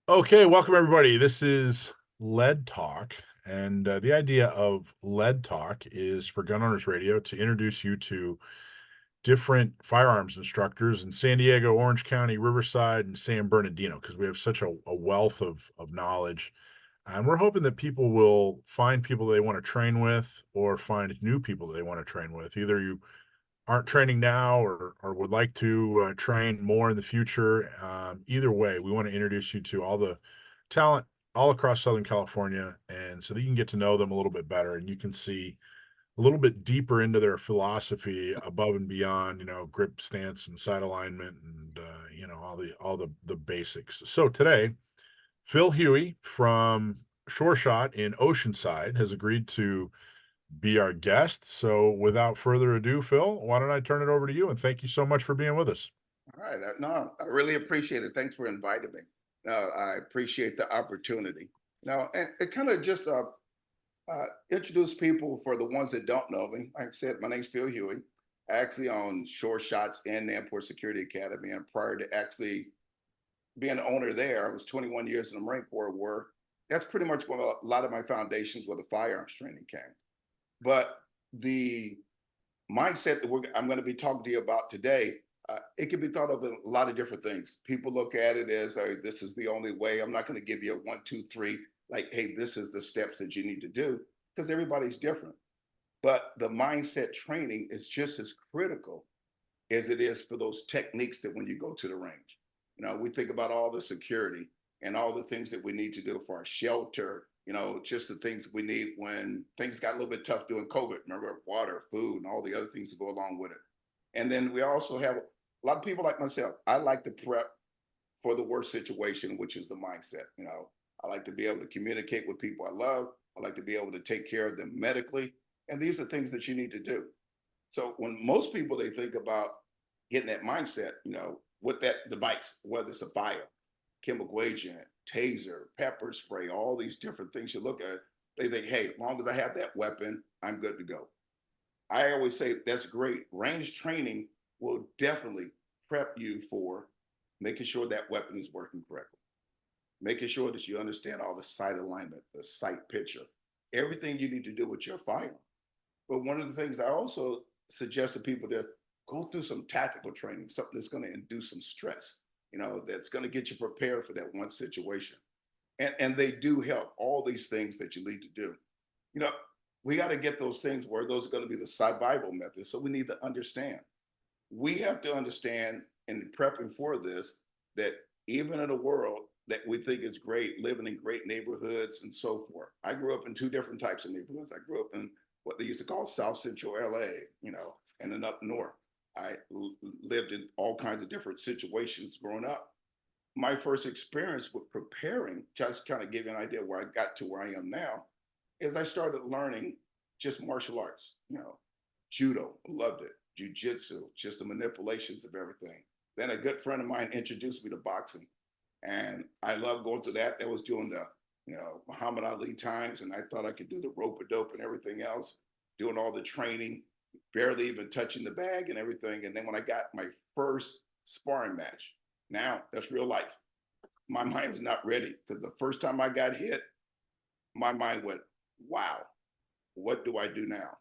Okay, welcome everybody. This is Lead Talk, and the idea of Lead Talk is for Gun Owners Radio to introduce you to different firearms instructors in San Diego, Orange County, Riverside, and San Bernardino, because we have such a wealth of knowledge. And we're hoping that people will find people they want to train with or find new people that they want to train with. Either you aren't training now or would like to train more in the future. Either way, we want to introduce you to all the talent all across Southern California, and so that you can get to know them a little bit better, and you can see a little bit deeper into their philosophy above and beyond, grip stance and sight alignment, and all the basics. So today, Phil Huey from ShoreShot in Oceanside has agreed to be our guest. So without further ado, Phil, why don't I turn it over to you? And thank you so much for being with us. All right. No, I really appreciate it. Thanks for inviting me. No, I appreciate the opportunity. Now, and it kind of just introduce people for the ones that don't know me. Like I said, my name's Phil Huey. I actually own Shore Shots and Airport Security Academy. And prior to actually being an owner there, I was 21 years in the Marine Corps, where that's pretty much where a lot of my foundations where the firearms training came. But the mindset that I'm going to be talking to you about today, it can be thought of in a lot of different things. People look at it as, this is the only way. I'm not going to give you a one, two, three, like, hey, this is the steps that you need to do, because everybody's different. But the mindset training is just as critical as it is for those techniques that when you go to the range. We think about all the security and all the things that we need to do for our shelter, just the things we need when things got a little bit tough during COVID. Remember, water, food, and all the other things that go along with it. And then we also have a lot of people like myself. I like to prep for the worst situation, which is the mindset. I like to be able to communicate with people I love. I like to be able to take care of them medically. And these are things that you need to do. So when most people they think about getting that mindset, with that device, whether it's a fire, chemical agent, taser, pepper spray, all these different things you look at, they think, hey, as long as I have that weapon, I'm good to go. I always say that's great. Range training will definitely prep you for making sure that weapon is working correctly, making sure that you understand all the sight alignment, the sight picture, everything you need to do with your firearm. But one of the things I also suggest to people to go through some tactical training, something that's going to induce some stress, that's going to get you prepared for that one situation. And they do help, all these things that you need to do. You know, we got to get those things where those are going to be the survival methods. So we need to understand. We have to understand in prepping for this that even in a world that we think is great, living in great neighborhoods and so forth. I grew up in two different types of neighborhoods. I grew up in what they used to call South Central LA, and then up north. Lived in all kinds of different situations growing up. My first experience with preparing, just kind of give you an idea where I got to where I am now, is I started learning just martial arts, judo, loved it, jujitsu, just the manipulations of everything. Then a good friend of mine introduced me to boxing, and I loved going to that. That was during the, Muhammad Ali times, and I thought I could do the rope a dope and everything else, doing all the training, barely even touching the bag and everything. And then when I got my first sparring match, now that's real life. My mind was not ready, because the first time I got hit, my mind went, wow, what do I do now?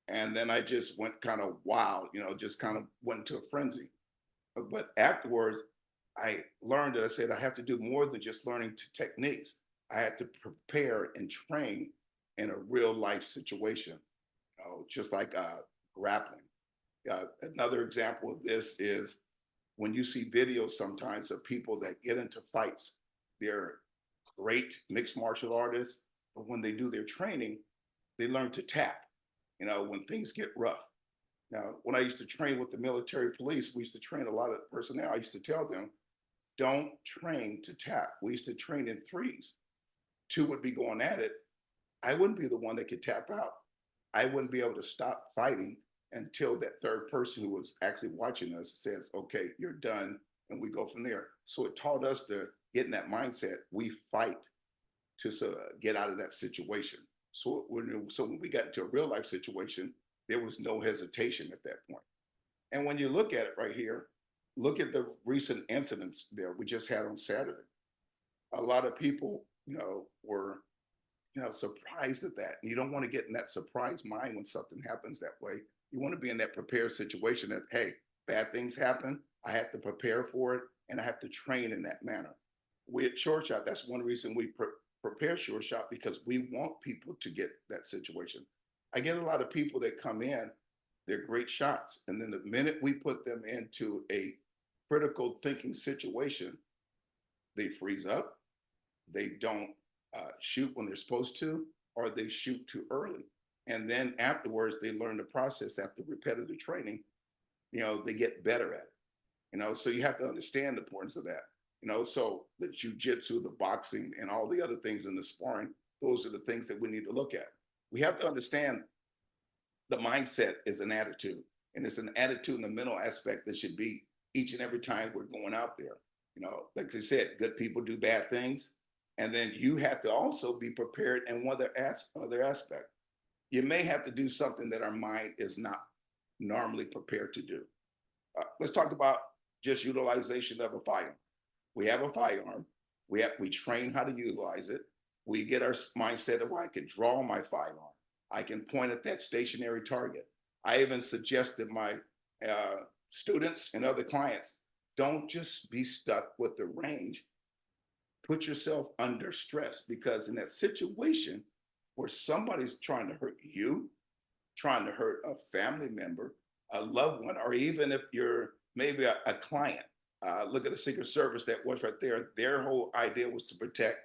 And then I just went kind of wild, just kind of went into a frenzy. But afterwards, I learned that I said I have to do more than just learning techniques. I had to prepare and train in a real life situation, just like grappling. Another example of this is when you see videos sometimes of people that get into fights. They're great mixed martial artists, but when they do their training, they learn to tap, when things get rough. Now, when I used to train with the military police, we used to train a lot of personnel. I used to tell them, don't train to tap. We used to train in threes. Two would be going at it. I wouldn't be the one that could tap out. I wouldn't be able to stop fighting until that third person who was actually watching us says, okay, you're done. And we go from there. So it taught us to get in that mindset. We fight to get out of that situation. So when we got into a real life situation, there was no hesitation at that point. And when you look at it right here, look at the recent incidents there we just had on Saturday. A lot of people, were, surprised at that. And you don't want to get in that surprise mind when something happens that way. You want to be in that prepared situation that, hey, bad things happen. I have to prepare for it and I have to train in that manner. We at ShoreShot, that's one reason we prepare ShoreShot because we want people to get that situation. I get a lot of people that come in, they're great shots. And then the minute we put them into a critical thinking situation, they freeze up, they don't shoot when they're supposed to, or they shoot too early. And then afterwards, they learn the process after repetitive training. They get better at it. So you have to understand the importance of that. So the jujitsu, the boxing, and all the other things in the sparring, those are the things that we need to look at. We have to understand the mindset is an attitude, and it's an attitude and a mental aspect that should be each and every time we're going out there. Like I said, good people do bad things, and then you have to also be prepared in one other aspect. You may have to do something that our mind is not normally prepared to do. Let's talk about just utilization of a firearm. We have a firearm. We train how to utilize it. We get our mindset of, well, I can draw my firearm. I can point at that stationary target. I even suggested my students and other clients, don't just be stuck with the range. Put yourself under stress, because in that situation where somebody's trying to hurt you, trying to hurt a family member, a loved one, or even if you're maybe a client. Look at the Secret Service that was right there. Their whole idea was to protect,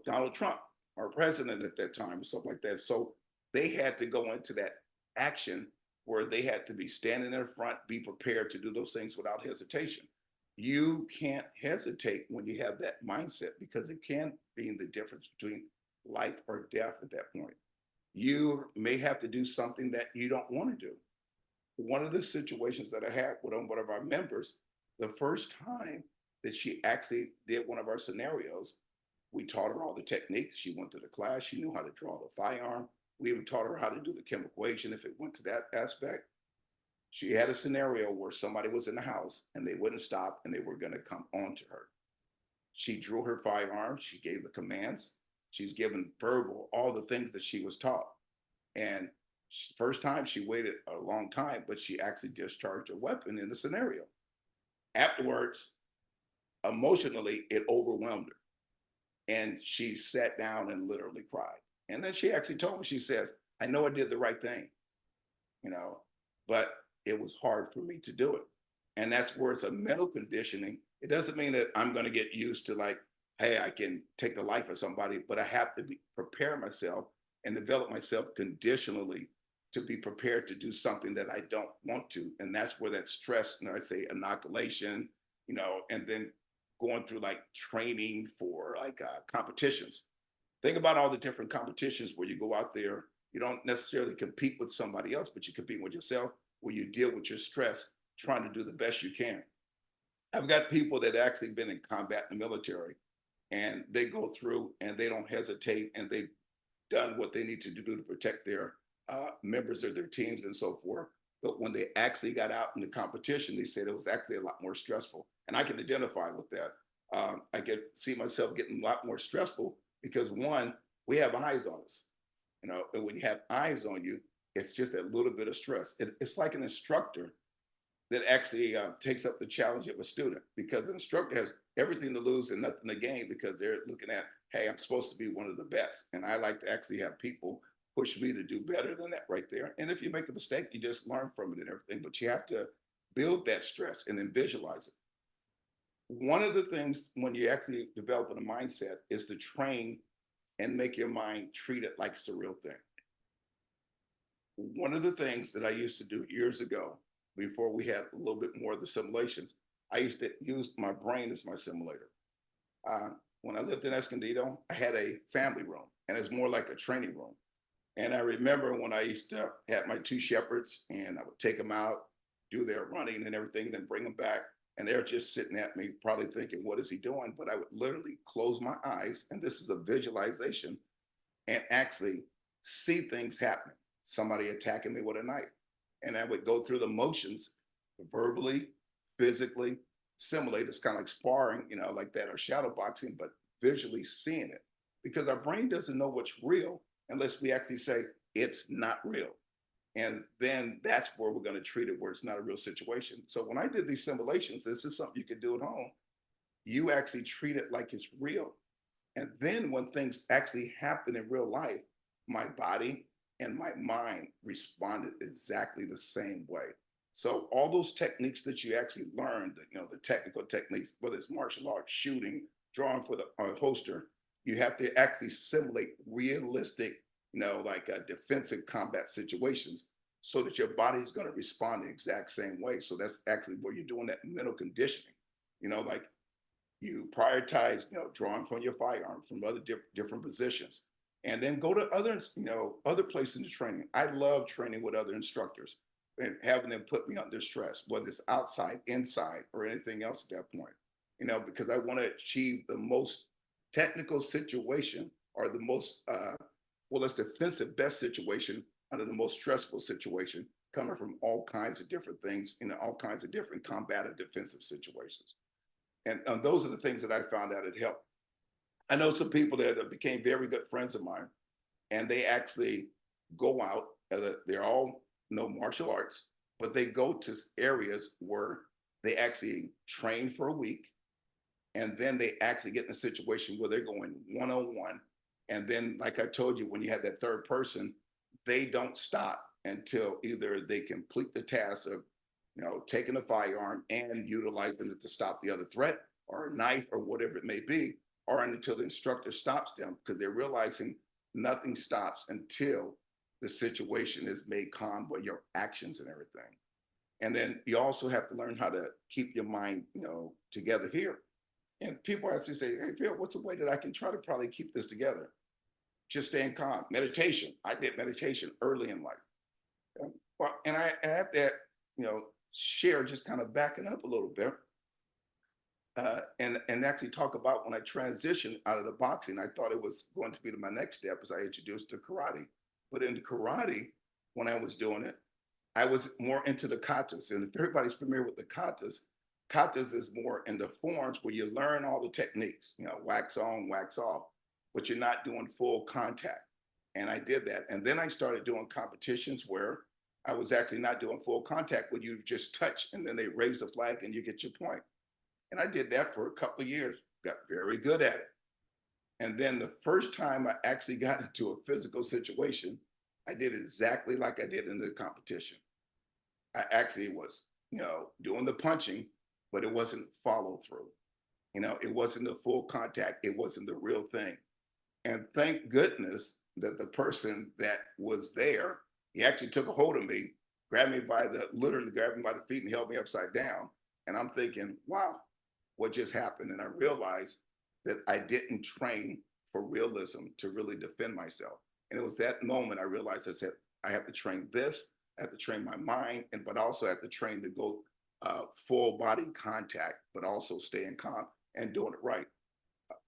Donald Trump, our president at that time, and stuff like that. So they had to go into that action where they had to be standing in front, be prepared to do those things without hesitation. You can't hesitate when you have that mindset, because it can be the difference between life or death at that point. You may have to do something that you don't want to do. One of the situations that I had with one of our members, the first time that she actually did one of our scenarios, we taught her all the techniques. She went to the class, she knew how to draw the firearm. We even taught her how to do the chemical equation if it went to that aspect. She had a scenario where somebody was in the house and they wouldn't stop and they were going to come on to her. She drew her firearm, she gave the commands, she's given verbal, all the things that she was taught. And first time she waited a long time, but she actually discharged a weapon in the scenario. Afterwards, emotionally, it overwhelmed her. And she sat down and literally cried. And then she actually told me, she says, I know I did the right thing, but it was hard for me to do it. And that's where it's a mental conditioning. It doesn't mean that I'm going to get used to, like, hey, I can take the life of somebody, but I have to prepare myself and develop myself conditionally to be prepared to do something that I don't want to. And that's where that stress, I'd say inoculation, and then going through like training for like competitions. Think about all the different competitions where you go out there, you don't necessarily compete with somebody else, but you compete with yourself, where you deal with your stress, trying to do the best you can. I've got people that actually been in combat in the military, and they go through and they don't hesitate, and they've done what they need to do to protect their members of their teams and so forth. But when they actually got out in the competition, they said it was actually a lot more stressful. And I can identify with that. I can see myself getting a lot more stressful because, one, we have eyes on us, and when you have eyes on you, it's just a little bit of stress. It's like an instructor that actually takes up the challenge of a student, because the instructor has everything to lose and nothing to gain, because they're looking at, hey, I'm supposed to be one of the best. And I like to actually have people push me to do better than that right there. And if you make a mistake, you just learn from it and everything, but you have to build that stress and then visualize it. One of the things when you actually develop a mindset is to train and make your mind treat it like it's a real thing. One of the things that I used to do years ago, before we had a little bit more of the simulations, I used to use my brain as my simulator. When I lived in Escondido, I had a family room, and it's more like a training room. And I remember when I used to have my two shepherds, and I would take them out, do their running and everything, then bring them back. And they're just sitting at me, probably thinking, what is he doing? But I would literally close my eyes, and this is a visualization, and actually see things happening. Somebody attacking me with a knife. And I would go through the motions verbally, physically, simulate. It's kind of like sparring, like that, or shadow boxing, but visually seeing it. Because our brain doesn't know what's real unless we actually say it's not real. And then that's where we're going to treat it where it's not a real situation. So when I did these simulations, this is something you can do at home. You actually treat it like it's real. And then when things actually happen in real life, my body and my mind responded exactly the same way. So all those techniques that you actually learned, the technical techniques, whether it's martial arts, shooting, drawing for the holster, you have to actually simulate realistic, like defensive combat situations so that your body's going to respond the exact same way. So that's actually where you're doing that mental conditioning, like you prioritize, drawing from your firearm from other different positions, and then go to other, other places in training. I love training with other instructors and having them put me under stress, whether it's outside, inside, or anything else at that point, because I want to achieve the most technical situation or the most, well, it's defensive best situation under the most stressful situation, coming from all kinds of different things, all kinds of different combative defensive situations. And those are the things that I found out it helped. I know some people that became very good friends of mine, and they actually go out. They're all martial arts, but they go to areas where they actually train for a week, and then they actually get in a situation where they're going one on one. And then, like I told you, when you have that third person, they don't stop until either they complete the task of taking a firearm and utilizing it to stop the other threat or a knife or whatever it may be, or until the instructor stops them, because they're realizing nothing stops until the situation is made calm by your actions and everything. And then you also have to learn how to keep your mind, together here. And people actually say, hey, Phil, what's a way that I can try to probably keep this together? Just staying calm. Meditation. I did meditation early in life. Well, and I have that, share, just kind of backing up a little bit, and actually talk about when I transitioned out of the boxing. I thought it was going to be my next step as I introduced to karate. But in karate, when I was doing it, I was more into the katas. And if everybody's familiar with the katas, katas is more in the forms where you learn all the techniques, wax on, wax off, but you're not doing full contact. And I did that. And then I started doing competitions where I was actually not doing full contact, where you just touch and then they raise the flag and you get your point. And I did that for a couple of years, got very good at it. And then the first time I actually got into a physical situation, I did exactly like I did in the competition. I actually was, doing the punching, but it wasn't follow through. It wasn't the full contact. It wasn't the real thing. And thank goodness that the person that was there, he actually took a hold of me, literally grabbed me by the feet and held me upside down. And I'm thinking, wow, what just happened? And I realized that I didn't train for realism to really defend myself. And it was that moment I realized, I said, I have to train this, I have to train my mind, but also have to train to go full body contact, but also staying calm and doing it right.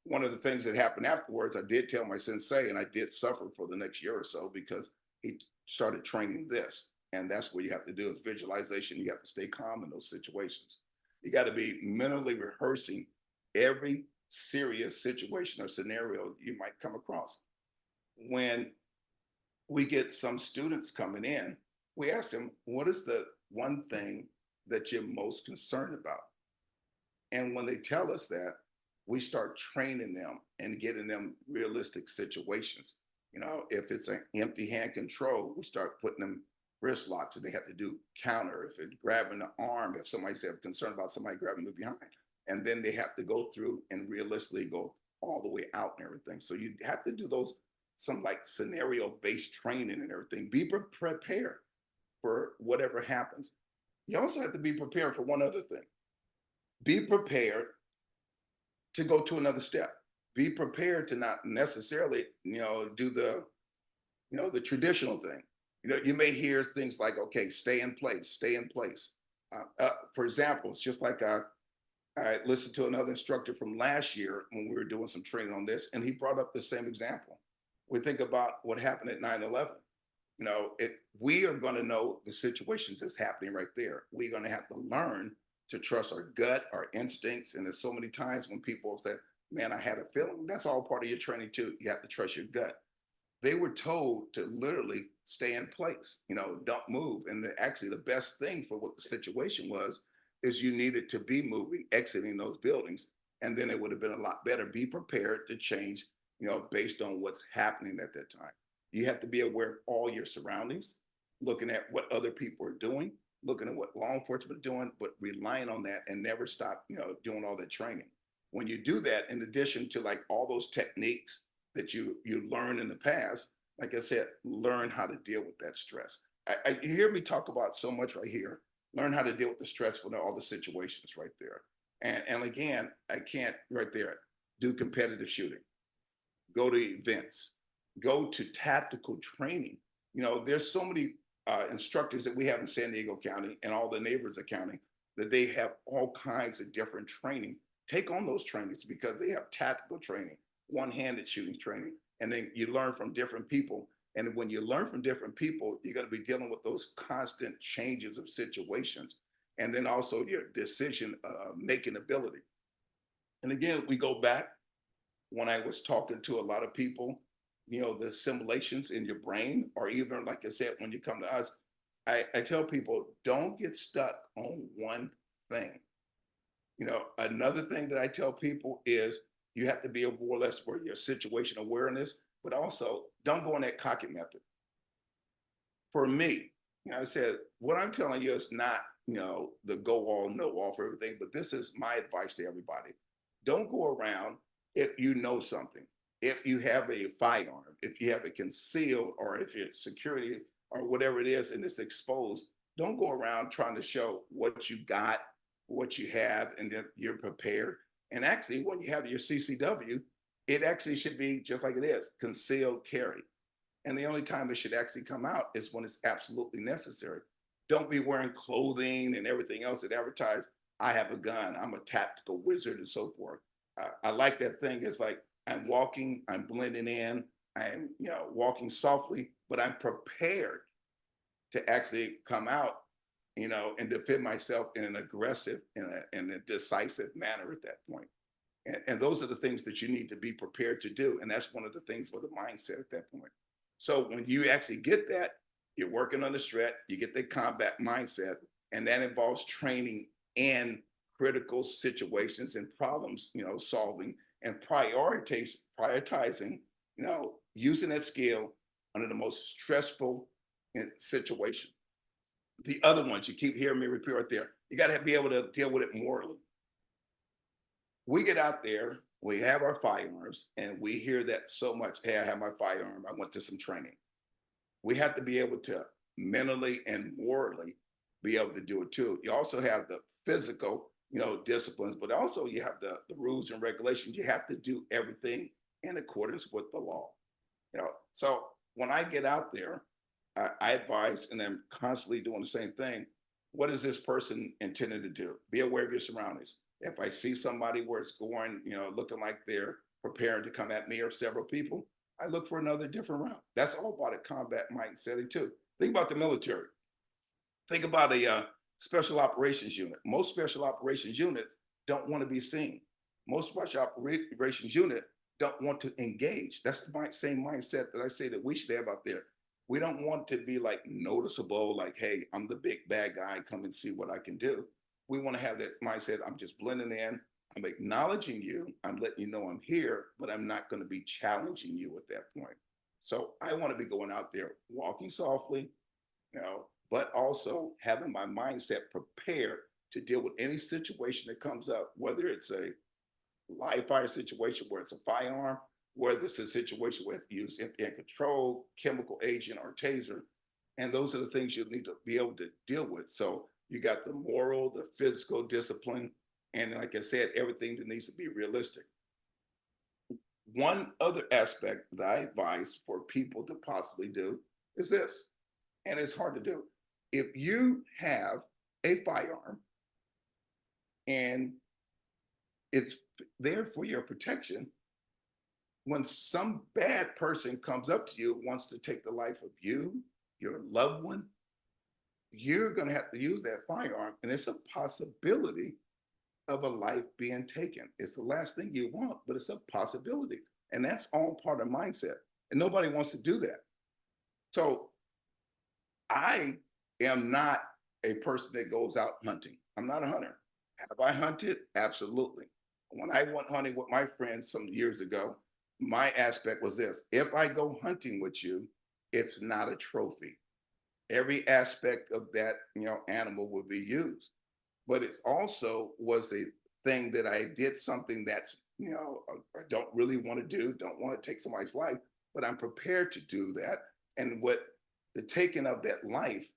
One of the things that happened afterwards, I did tell my sensei, and I did suffer for the next year or so because he started training this. And that's what you have to do is visualization. You have to stay calm in those situations. You got to be mentally rehearsing every serious situation or scenario you might come across. When we get some students coming in, we ask them, what is the one thing that you're most concerned about? And when they tell us that, we start training them and getting them realistic situations. If it's an empty hand control, we start putting them wrist locks and they have to do counter. If it's grabbing the arm, if somebody said concerned about somebody grabbing them behind, and then they have to go through and realistically go all the way out and everything. So you have to do those, some like scenario based training and everything. Be prepared for whatever happens. You also have to be prepared for one other thing. Be prepared to go to another step. Be prepared to not necessarily, do the traditional thing. You may hear things like, okay, stay in place, stay in place. For example, it's just like I listened to another instructor from last year when we were doing some training on this, and he brought up the same example. We think about what happened at 9/11. We are going to know the situations that's happening right there. We're going to have to learn to trust our gut, our instincts. And there's so many times when people say, man, I had a feeling. That's all part of your training too. You have to trust your gut. They were told to literally stay in place, don't move. And actually, the best thing for what the situation was is you needed to be moving, exiting those buildings. And then it would have been a lot better. Be prepared to change, based on what's happening at that time. You have to be aware of all your surroundings, looking at what other people are doing, looking at what law enforcement are doing, but relying on that and never stop, doing all that training. When you do that, in addition to like all those techniques that you learned in the past, like I said, learn how to deal with that stress. You hear me talk about so much right here. Learn how to deal with the stress for all the situations right there. And again, I can't right there do competitive shooting, go to events, go to tactical training. There's so many instructors that we have in San Diego County and all the neighbors of county that they have all kinds of different training. Take on those trainings because they have tactical training, one-handed shooting training, and then you learn from different people. And when you learn from different people, you're going to be dealing with those constant changes of situations, and then also your decision making ability. And again, we go back when I was talking to a lot of people, the simulations in your brain, or even like I said, when you come to us, I tell people don't get stuck on one thing. Another thing that I tell people is you have to be more or less for your situation awareness, but also don't go in that cocky method. For me, I said, what I'm telling you is not, the go all, no all for everything, but this is my advice to everybody. Don't go around if you know something. If you have a firearm, if you have it concealed, or if you're security or whatever it is and it's exposed, don't go around trying to show what you got, what you have, and then you're prepared. And actually, when you have your CCW, it actually should be just like it is, concealed carry. And the only time it should actually come out is when it's absolutely necessary. Don't be wearing clothing and everything else that advertise, I have a gun, I'm a tactical wizard, and so forth. I like that thing. It's like I'm walking, I'm blending in, I'm walking softly, but I'm prepared to actually come out, and defend myself in an aggressive and a decisive manner at that point. And those are the things that you need to be prepared to do. And that's one of the things for the mindset at that point. So when you actually get that, you're working on the strat, you get the combat mindset, and that involves training in critical situations and problems, solving and prioritizing, using that skill under the most stressful situation. The other ones you keep hearing me repeat right there, you got to be able to deal with it morally. We get out there, we have our firearms, and we hear that so much. Hey, I have my firearm, I went to some training. We have to be able to mentally and morally be able to do it too. You also have the physical, disciplines, but also you have the rules and regulations. You have to do everything in accordance with the law. So when I get out there, I advise, and I'm constantly doing the same thing. What is this person intended to do? Be aware of your surroundings. If I see somebody where it's going, looking like they're preparing to come at me or several people, I look for another different route. That's all about a combat mindset too. Think about the military. Think about a special operations unit. Most special operations units don't want to be seen. Most special operations unit don't want to engage. That's the same mindset that I say that we should have out there. We don't want to be like noticeable, like, hey, I'm the big bad guy, come and see what I can do. We want to have that mindset. I'm just blending in. I'm acknowledging you. I'm letting you know I'm here, but I'm not going to be challenging you at that point. So I want to be going out there, walking softly, but also having my mindset prepared to deal with any situation that comes up, whether it's a live fire situation where it's a firearm, whether it's a situation with use and control, chemical agent, or taser. And those are the things you need to be able to deal with. So you got the moral, the physical discipline, and like I said, everything that needs to be realistic. One other aspect that I advise for people to possibly do is this, and it's hard to do. If you have a firearm and it's there for your protection, when some bad person comes up to you, wants to take the life of you, your loved one, you're going to have to use that firearm, and it's a possibility of a life being taken. It's the last thing you want, but it's a possibility. And that's all part of mindset. And nobody wants to do that. So I am not a person that goes out hunting. I'm not a hunter. Have I hunted? Absolutely. When I went hunting with my friends some years ago, my aspect was this: if I go hunting with you, it's not a trophy. Every aspect of that, animal will be used. But it also was a thing that I did something that's, I don't really want to do, don't want to take somebody's life, but I'm prepared to do that. And what the taking of that life,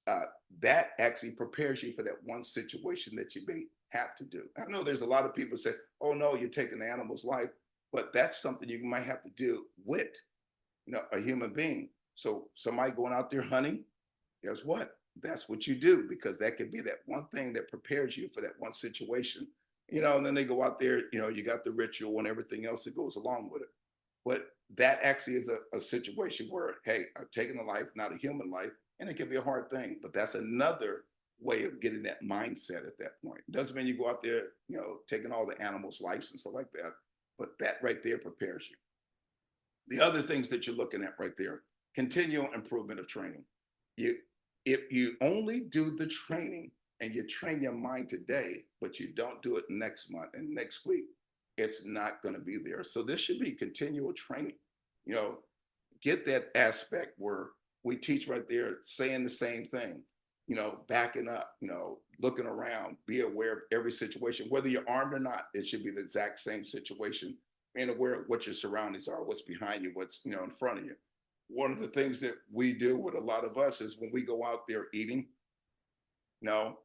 uh, that actually prepares you for that one situation that you may have to do. I know there's a lot of people say, "Oh no, you're taking the animal's life," but that's something you might have to do with, a human being. So somebody going out there hunting, guess what? That's what you do, because that could be that one thing that prepares you for that one situation. And then they go out there, you got the ritual and everything else that goes along with it. But that actually is a situation where, hey, I've taken a life, not a human life, and it can be a hard thing. But that's another way of getting that mindset at that point. Doesn't mean you go out there, taking all the animals' lives and stuff like that. But that right there prepares you. The other things that you're looking at right there: continual improvement of training. You, if you only do the training and you train your mind today, but you don't do it next month and next week, it's not going to be there. So this should be continual training. You know, get that aspect where we teach right there, saying the same thing, backing up, looking around, be aware of every situation, whether you're armed or not. It should be the exact same situation, being aware of what your surroundings are, what's behind you, what's, in front of you. One of the things that we do with a lot of us is when we go out there eating, you know,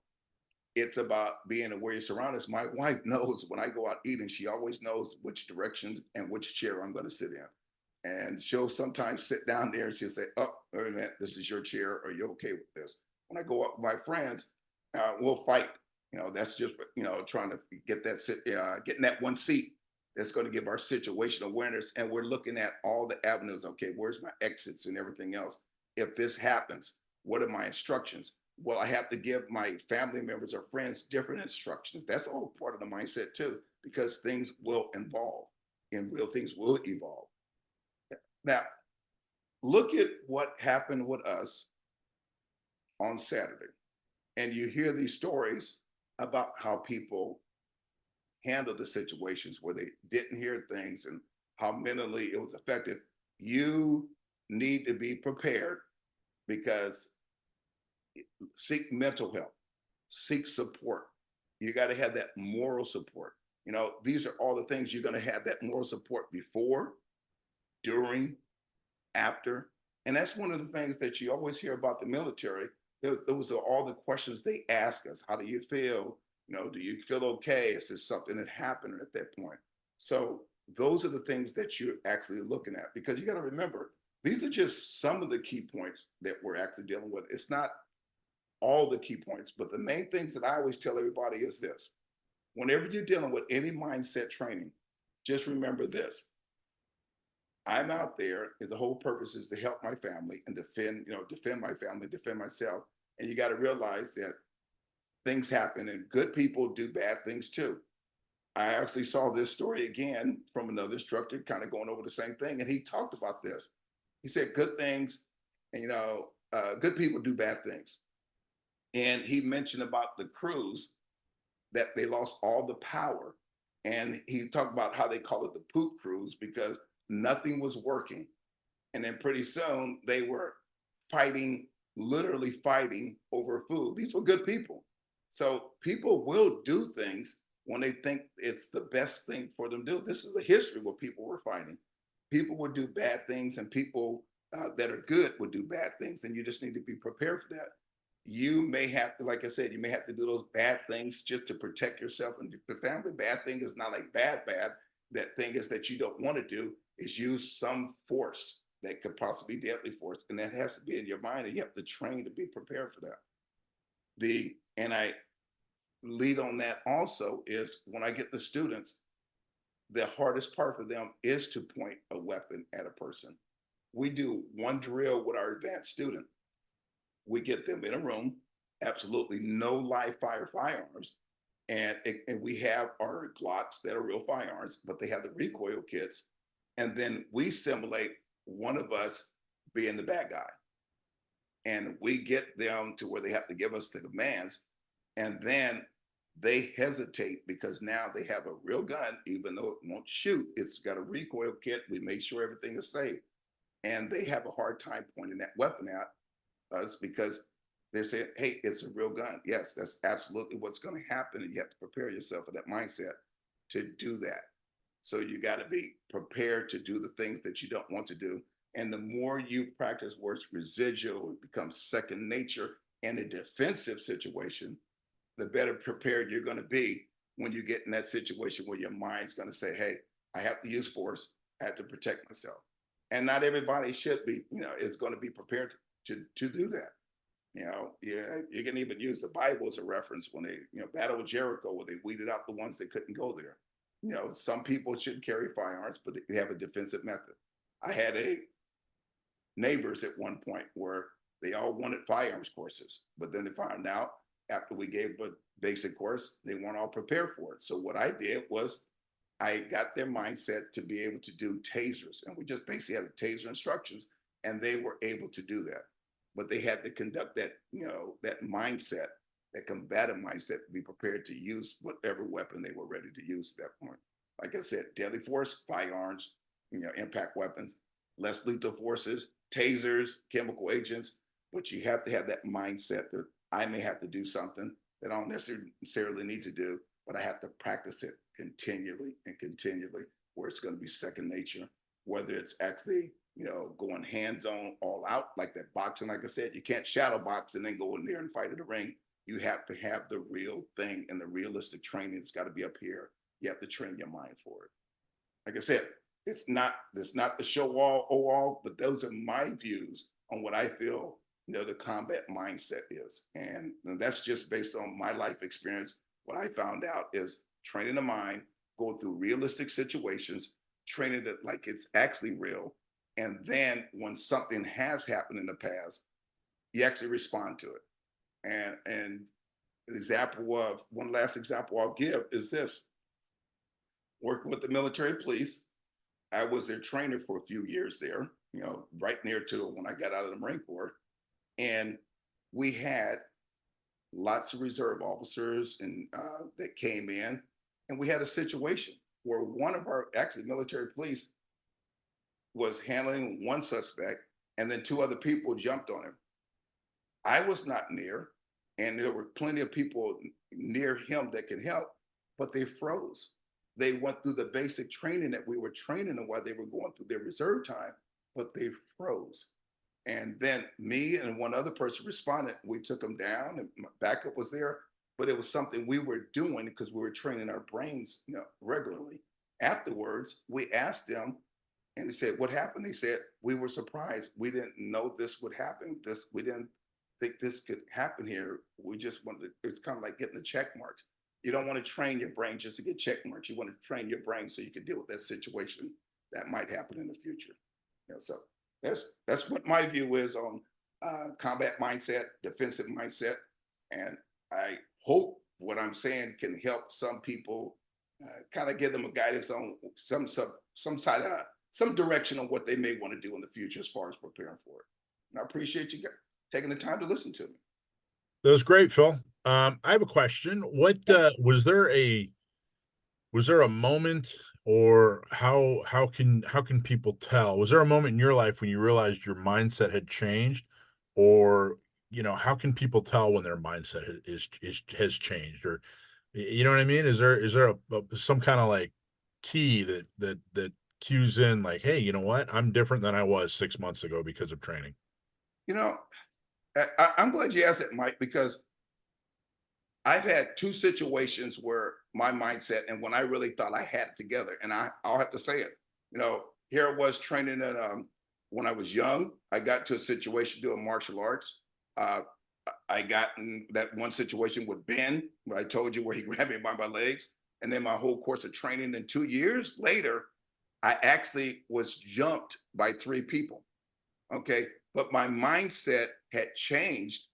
it's about being aware of your surroundings. My wife knows when I go out eating, she always knows which directions and which chair I'm going to sit in. And she'll sometimes sit down there and she'll say, "Oh, wait a minute, this is your chair. Are you okay with this?" When I go out with my friends, we'll fight. That's just, trying to get that getting that one seat that's going to give our situational awareness. And we're looking at all the avenues. Okay, where's my exits and everything else? If this happens, what are my instructions? Well, I have to give my family members or friends different instructions. That's all part of the mindset too, because things will evolve and real things will evolve. Now, look at what happened with us on Saturday. And you hear these stories about how people handle the situations where they didn't hear things and how mentally it was affected. You need to be prepared, because seek mental health, seek support. You got to have that moral support. These are all the things you're going to have that moral support before, during, after. And that's one of the things that you always hear about the military. Those are all the questions they ask us. How do you feel? Do you feel okay? Is this something that happened at that point? So those are the things that you're actually looking at, because you got to remember, these are just some of the key points that we're actually dealing with. It's not all the key points, but the main things that I always tell everybody is this: whenever you're dealing with any mindset training, just remember this: I'm out there, and the whole purpose is to help my family and defend my family, defend myself. And you got to realize that things happen and good people do bad things too. I actually saw this story again from another instructor, kind of going over the same thing. And he talked about this. He said, good things, and, good people do bad things. And he mentioned about the crews, that they lost all the power. And he talked about how they call it the poop cruise, because nothing was working. And then pretty soon they were fighting, literally fighting over food. These were good people. So people will do things when they think it's the best thing for them to do. This is a history where people were fighting. People would do bad things, and people that are good would do bad things. And you just need to be prepared for that. You may have to, like I said, you may have to do those bad things just to protect yourself and your family. Bad thing is not like bad. That thing is that you don't want to do is use some force that could possibly be deadly force. And that has to be in your mind, and you have to train to be prepared for that. And I lead on that also is when I get the students, the hardest part for them is to point a weapon at a person. We do one drill with our advanced student. We get them in a room, absolutely no live fire firearms. And we have our Glocks that are real firearms, but they have the recoil kits. And then we simulate one of us being the bad guy. And we get them to where they have to give us the commands. And then they hesitate because now they have a real gun, even though it won't shoot. It's got a recoil kit. We make sure everything is safe. And they have a hard time pointing that weapon at us because they're saying, hey, it's a real gun. Yes, that's absolutely what's going to happen. And you have to prepare yourself for that mindset to do that. So you got to be prepared to do the things that you don't want to do. And the more you practice where it's residual, it becomes second nature in a defensive situation, the better prepared you're going to be when you get in that situation where your mind's going to say, hey, I have to use force. I have to protect myself. And not everybody should be, is going to be prepared to do that. Yeah, you can even use the Bible as a reference when they, battle with Jericho, where they weeded out the ones that couldn't go there. Some people shouldn't carry firearms, but they have a defensive method. I had neighbors at one point where they all wanted firearms courses, but then they found out after we gave a basic course, they weren't all prepared for it. So what I did was I got their mindset to be able to do tasers, and we just basically had taser instructions, and they were able to do that. But they had to conduct that, that mindset, that combative mindset, to be prepared to use whatever weapon they were ready to use at that point. Like I said, deadly force, firearms, impact weapons, less lethal forces, tasers, chemical agents. But you have to have that mindset that I may have to do something that I don't necessarily need to do, but I have to practice it continually and continually, where it's going to be second nature, whether it's actually, going hands on all out, like that boxing. Like I said, you can't shadow box and then go in there and fight in the ring. You have to have the real thing, and the realistic training. It's got to be up here. You have to train your mind for it. Like I said, it's not the show all, but those are my views on what I feel, the combat mindset is. And that's just based on my life experience. What I found out is training the mind, going through realistic situations, training it like it's actually real. And then when something has happened in the past, you actually respond to it. And one last example I'll give is this: working with the military police. I was their trainer for a few years there, right near to when I got out of the Marine Corps. And we had lots of reserve officers and that came in, and we had a situation where one of our actually military police was handling one suspect, and then two other people jumped on him. I was not near, and there were plenty of people near him that could help, but they froze. They went through the basic training that we were training them while they were going through their reserve time, but they froze. And then me and one other person responded. We took them down, and my backup was there, but it was something we were doing because we were training our brains, regularly. Afterwards, we asked them, and they said, "What happened?" They said, "We were surprised. We didn't know this would happen. We didn't think this could happen here. We just wanted to," it's kind of like getting the check marks. You don't want to train your brain just to get check marks. You want to train your brain so you can deal with that situation that might happen in the future. So that's what my view is on combat mindset, defensive mindset, and I hope what I'm saying can help some people, kind of give them a guidance on some side of some direction on what they may want to do in the future as far as preparing for it. And I appreciate you taking the time to listen to me. That was great, Phil. I have a question. What Yes. was there a moment, or how can people tell? Was there a moment in your life when you realized your mindset had changed, or how can people tell when their mindset has changed, or you know what I mean? Is there some kind of like key that cues in, like, hey, you know what? I'm different than I was 6 months ago because of training. You know, I'm glad you asked that, Mike, because I've had two situations where my mindset and when I really thought I had it together, and I'll have to say it. Here it was training at when I was young. I got to a situation doing martial arts. Uh, I got in that one situation with Ben, where I told you where he grabbed me by my legs, and then my whole course of training. Then 2 years later, I actually was jumped by three people. Okay, but my mindset had changed.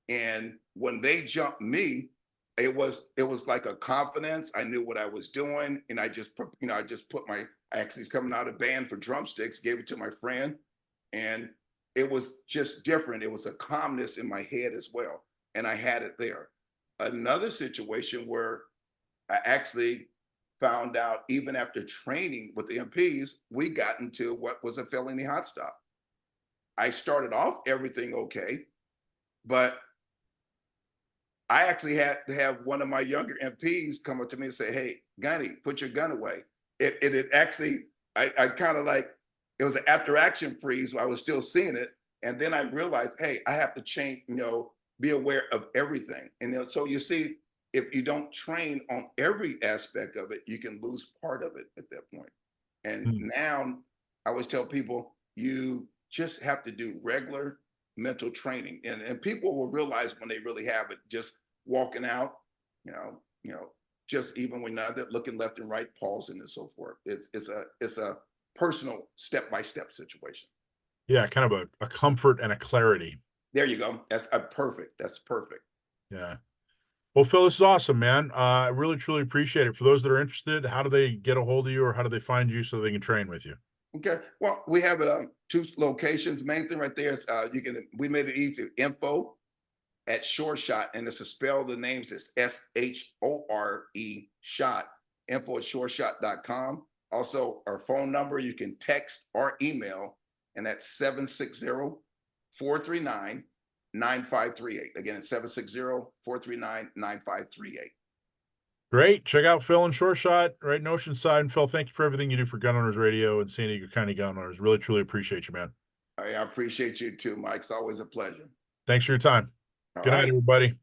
And when they jumped me, it was like a confidence. I knew what I was doing, and I just put my I actually was coming out of band for drumsticks, gave it to my friend, and it was just different. It was a calmness in my head as well, and I had it there. Another situation where I actually found out, even after training with the MPs, we got into what was a felony hot stop. I started off everything okay, but I actually had to have one of my younger MPs come up to me and say, "Hey, Gunny, put your gun away." It actually, I kind of like, it was an after action freeze. I was still seeing it, and then I realized, hey, I have to change. Be aware of everything. And so you see, if you don't train on every aspect of it, you can lose part of it at that point. And Mm. now I always tell people, you just have to do regular mental training, and people will realize when they really have it, just walking out, you know you know just even when not looking left and right, pausing and so forth. It's a personal step-by-step situation. Yeah, kind of a comfort and a clarity. There you go. That's perfect. Yeah. Well, Phil, this is awesome, man. I really truly appreciate it. For those that are interested, how do they get a hold of you, or how do they find you so they can train with you? Okay, well, we have it on two locations. Main thing right there is, we made it easy. Info at ShoreShot, and it's a spell the names is SHORE shot. Info at ShoreShot.com. Also, our phone number, you can text or email, and that's 760-439-9538. Again, it's 760-439-9538. Great. Check out Phil and Short Shot right in Oceanside. And Phil, thank you for everything you do for Gun Owners Radio and San Diego County Gun Owners. Really, truly appreciate you, man. I appreciate you too, Mike. It's always a pleasure. Thanks for your time. All Good night, right. everybody.